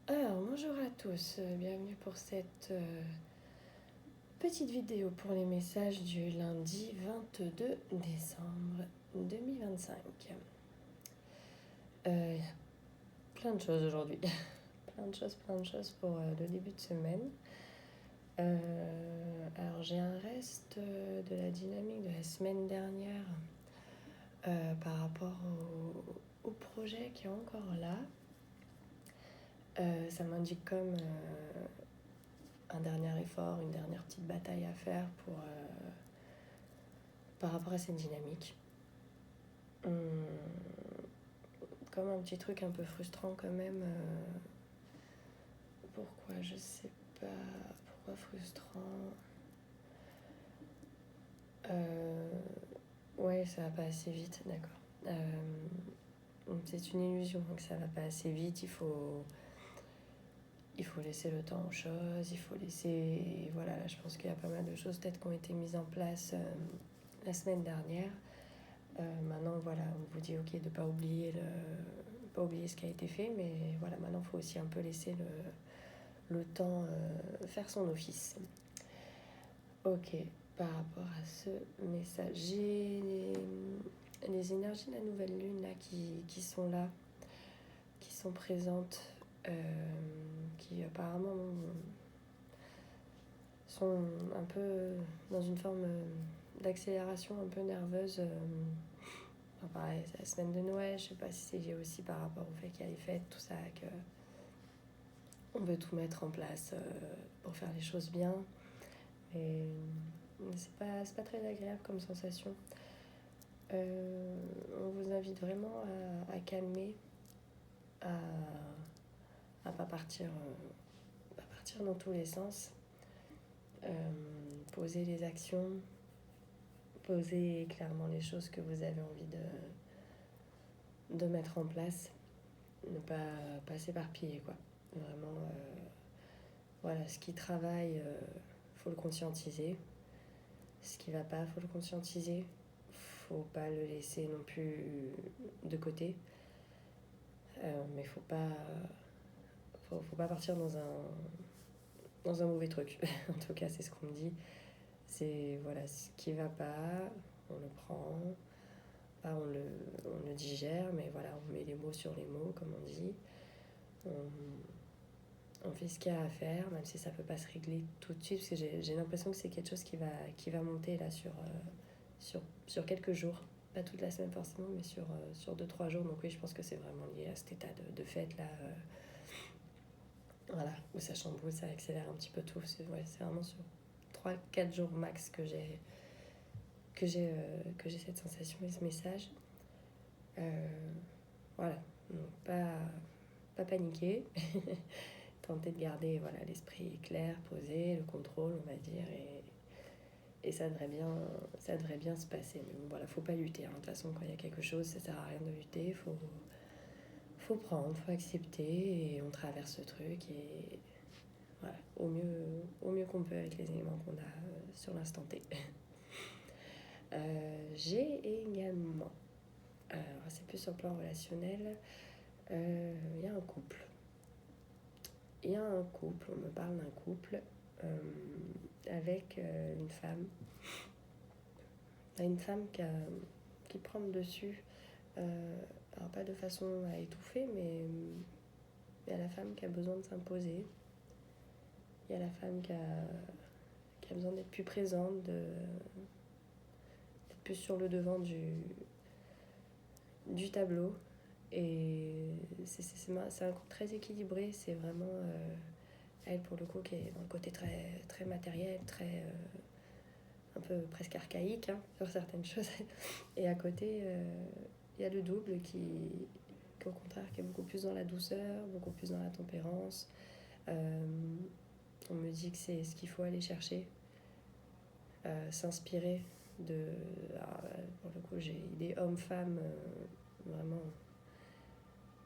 Alors, bonjour à tous, bienvenue pour cette petite vidéo pour les messages du lundi 22 décembre 2025. Plein de choses aujourd'hui, plein de choses pour le début de semaine. Alors, j'ai un reste de la dynamique de la semaine dernière par rapport au projet qui est encore là. Ça m'indique comme un dernier effort, une dernière petite bataille à faire par rapport à cette dynamique. Comme un petit truc un peu frustrant quand même. Pourquoi, je sais pas. Pourquoi frustrant? Ouais, ça va pas assez vite, d'accord. C'est une illusion que ça va pas assez vite. Il faut laisser le temps aux choses. Il faut laisser... Voilà, là, je pense qu'il y a pas mal de choses peut-être qui ont été mises en place la semaine dernière. Maintenant, voilà, on vous dit ok de ne pas oublier ce qui a été fait, mais voilà, maintenant, il faut aussi un peu laisser le temps faire son office. Ok, par rapport à ce message, j'ai les énergies de la nouvelle lune là, qui sont là, qui sont présentes, qui apparemment sont un peu dans une forme d'accélération un peu nerveuse. Enfin, pareil, c'est la semaine de Noël, je sais pas si c'est lié aussi par rapport au fait qu'il y a les fêtes, tout ça, qu'on veut tout mettre en place pour faire les choses bien. Et c'est pas très agréable comme sensation. On vous invite vraiment à calmer, à pas partir dans tous les sens. Poser les actions, poser clairement les choses que vous avez envie de mettre en place, ne pas s'éparpiller, quoi. Vraiment, voilà, ce qui travaille, faut le conscientiser. Ce qui va pas, faut le conscientiser. Faut pas le laisser non plus de côté. Mais faut pas partir dans un mauvais truc. En tout cas, c'est ce qu'on me dit. C'est voilà, ce qui va pas, on le prend. Pas on le digère, mais voilà, on met les mots sur les mots, comme on dit. On fait ce qu'il y a à faire, même si ça peut pas se régler tout de suite, parce que j'ai l'impression que c'est quelque chose qui va monter là sur quelques jours. Pas toute la semaine forcément, mais sur 2-3 jours. Donc oui, je pense que c'est vraiment lié à cet état de fête là. Voilà, où ça chamboule, ça accélère un petit peu tout. C'est vraiment sur 3-4 jours max que j'ai cette sensation et ce message. Voilà, donc pas paniquer. Tenter de garder voilà, l'esprit clair, posé, le contrôle, on va dire, et ça devrait bien se passer. Mais bon, voilà, faut pas lutter. Hein. De toute façon, quand il y a quelque chose, ça sert à rien de lutter. Faut prendre, faut accepter, et on traverse ce truc, et voilà, au mieux qu'on peut avec les éléments qu'on a sur l'instant T. J'ai également, alors c'est plus sur le plan relationnel, il y a un couple. On me parle d'un couple avec une femme. Une femme qui prend le dessus, alors pas de façon à étouffer, mais il y a la femme qui a besoin de s'imposer. Il y a la femme qui a besoin d'être plus présente, d'être plus sur le devant du tableau. Et c'est un couple très équilibré. C'est vraiment elle, pour le coup, qui est dans le côté très, très matériel, très un peu presque archaïque sur certaines choses. Et à côté, il y a le double qui au contraire, qui est beaucoup plus dans la douceur, beaucoup plus dans la tempérance. On me dit que c'est ce qu'il faut aller chercher, s'inspirer de... Alors, pour le coup, j'ai idée homme-femme, vraiment,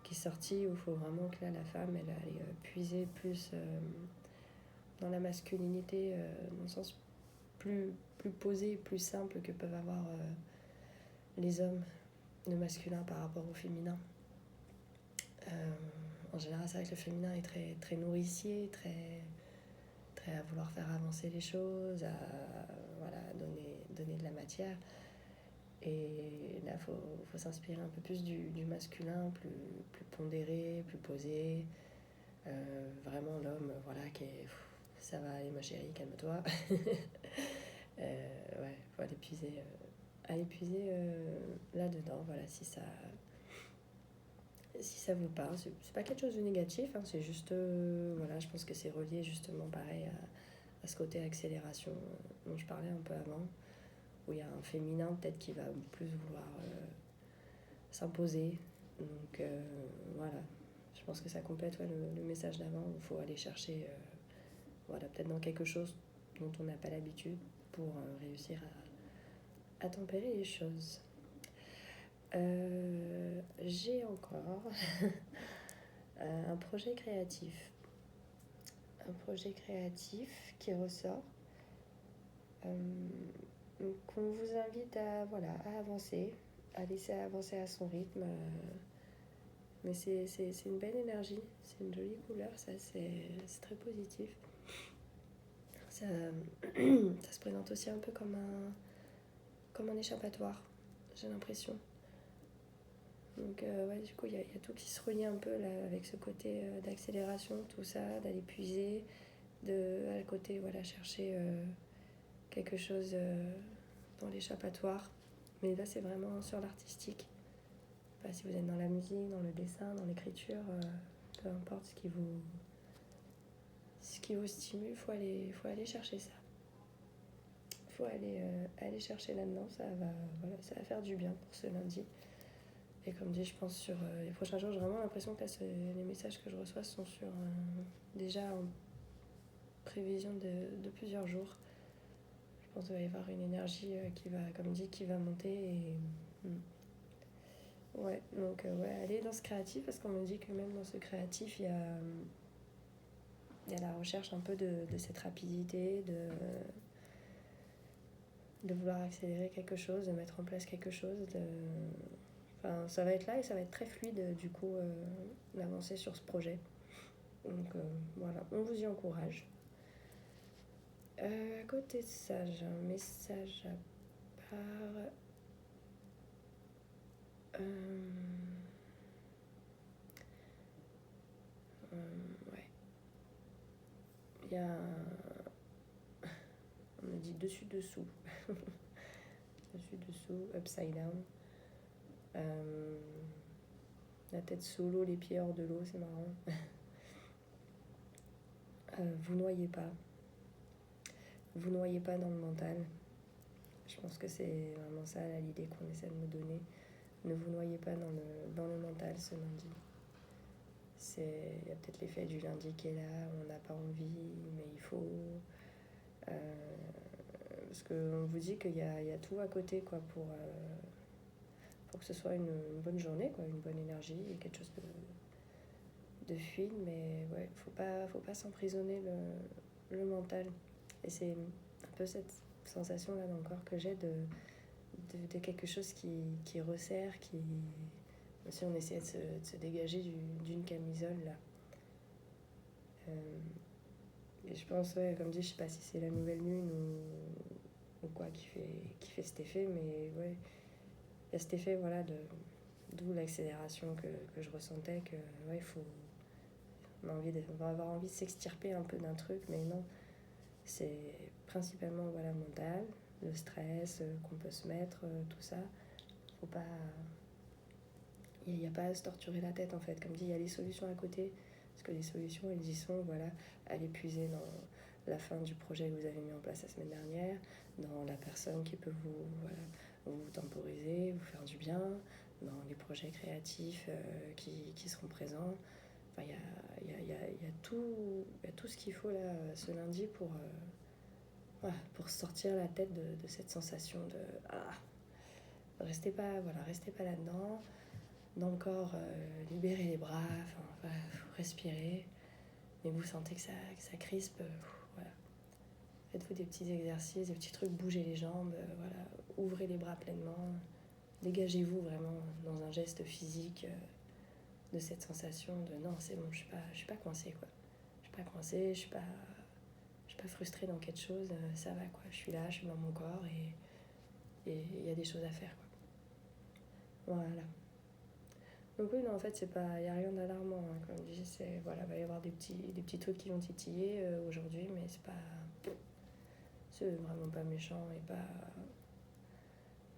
qui est sortie, où il faut vraiment que là, la femme, elle aille puiser plus dans la masculinité, dans le sens plus posé, plus simple que peuvent avoir les hommes, le masculin par rapport au féminin. En général, c'est vrai que le féminin est très, très nourricier, très à vouloir faire avancer les choses, à voilà, donner de la matière. Et là, faut s'inspirer un peu plus du masculin, plus pondéré, plus posé. Vraiment l'homme, voilà, qui est... Ça va aller ma chérie, calme-toi. Ouais, faut aller puiser là-dedans, voilà, si ça vous parle. C'est pas quelque chose de négatif, hein, c'est juste, voilà, je pense que c'est relié justement pareil à ce côté accélération dont je parlais un peu avant, où il y a un féminin peut-être qui va plus vouloir s'imposer. Donc voilà, je pense que ça complète le message d'avant, où il faut aller chercher, voilà, peut-être dans quelque chose dont on n'a pas l'habitude pour réussir à tempérer les choses. J'ai encore un projet créatif. Un projet créatif qui ressort. Qu'on vous invite à, voilà, à avancer, à laisser avancer à son rythme. Mais c'est une belle énergie, c'est une jolie couleur, ça c'est très positif. Ça, ça se présente aussi un peu comme un échappatoire, j'ai l'impression. Donc ouais, du coup, il y a tout qui se relie un peu là, avec ce côté d'accélération, tout ça, d'aller puiser, à côté, voilà, chercher quelque chose dans l'échappatoire. Mais là, c'est vraiment sur l'artistique. Enfin, si vous êtes dans la musique, dans le dessin, dans l'écriture, peu importe ce qui vous stimule, il faut aller chercher ça. Il faut aller chercher là-dedans, voilà, ça va faire du bien pour ce lundi. Et comme dit, je pense sur les prochains jours, j'ai vraiment l'impression que là, les messages que je reçois sont déjà en prévision de plusieurs jours. Je pense qu'il va y avoir une énergie qui va, comme dit, qui va monter. Ouais, donc ouais, aller dans ce créatif, parce qu'on me dit que même dans ce créatif, il y a la recherche un peu de cette rapidité, de vouloir accélérer quelque chose, de mettre en place quelque chose. Enfin, ça va être là et ça va être très fluide, du coup, d'avancer sur ce projet. Donc voilà, on vous y encourage. À côté de ça, j'ai un message à part. Ouais. Il y a on me dit dessus-dessous. Dessus-dessous, upside down. La tête sous l'eau, les pieds hors de l'eau, c'est marrant. Vous noyez pas. Vous noyez pas dans le mental. Je pense que c'est vraiment ça l'idée qu'on essaie de me donner. Ne vous noyez pas dans le mental ce lundi. Il y a peut-être l'effet du lundi qui est là, on n'a pas envie, mais il faut. Parce qu'on vous dit qu'il y a tout à côté quoi, pour que ce soit une bonne journée, quoi, une bonne énergie, quelque chose de fluide, mais ouais, faut pas s'emprisonner le mental. Et c'est un peu cette sensation là dans le corps que j'ai de quelque chose qui resserre, comme si on essayait de se dégager d'une camisole là. Et je pense, ouais, comme dit, je sais pas si c'est la nouvelle lune ou quoi qui fait cet effet, mais ouais, il y a cet effet, voilà, d'où l'accélération que je ressentais, que ouais, on va avoir envie de s'extirper un peu d'un truc, mais non, c'est principalement, voilà, mental, le stress qu'on peut se mettre, tout ça. Faut pas... Il n'y a pas à se torturer la tête, en fait. Comme dit, il y a les solutions à côté, parce que les solutions, elles y sont, voilà, aller puiser dans la fin du projet que vous avez mis en place la semaine dernière, dans la personne qui peut vous temporiser, vous faire du bien, dans les projets créatifs qui seront présents. Enfin, il y a tout ce qu'il faut là ce lundi pour sortir la tête de cette sensation de restez pas là-dedans. Dans le corps, libérez les bras, respirez, mais vous sentez que ça crispe, voilà. Faites-vous des petits exercices, des petits trucs, bougez les jambes, voilà. Ouvrez les bras pleinement, dégagez-vous vraiment dans un geste physique de cette sensation de non, c'est bon, je suis pas coincée, quoi. Je suis pas coincée, je suis pas frustrée dans quelque chose, ça va, quoi. Je suis là, je suis dans mon corps et il y a des choses à faire, quoi. Voilà. Donc oui, non, en fait, c'est pas, y a rien d'alarmant, hein. Comme je dis, c'est, voilà, va y avoir des petits trucs qui vont titiller aujourd'hui, mais c'est vraiment pas méchant et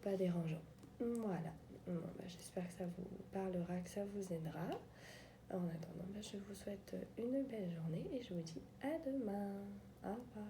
pas dérangeant. Voilà. Bon, bah, j'espère que ça vous parlera, que ça vous aidera. En attendant, bah, je vous souhaite une belle journée et je vous dis à demain. Au revoir.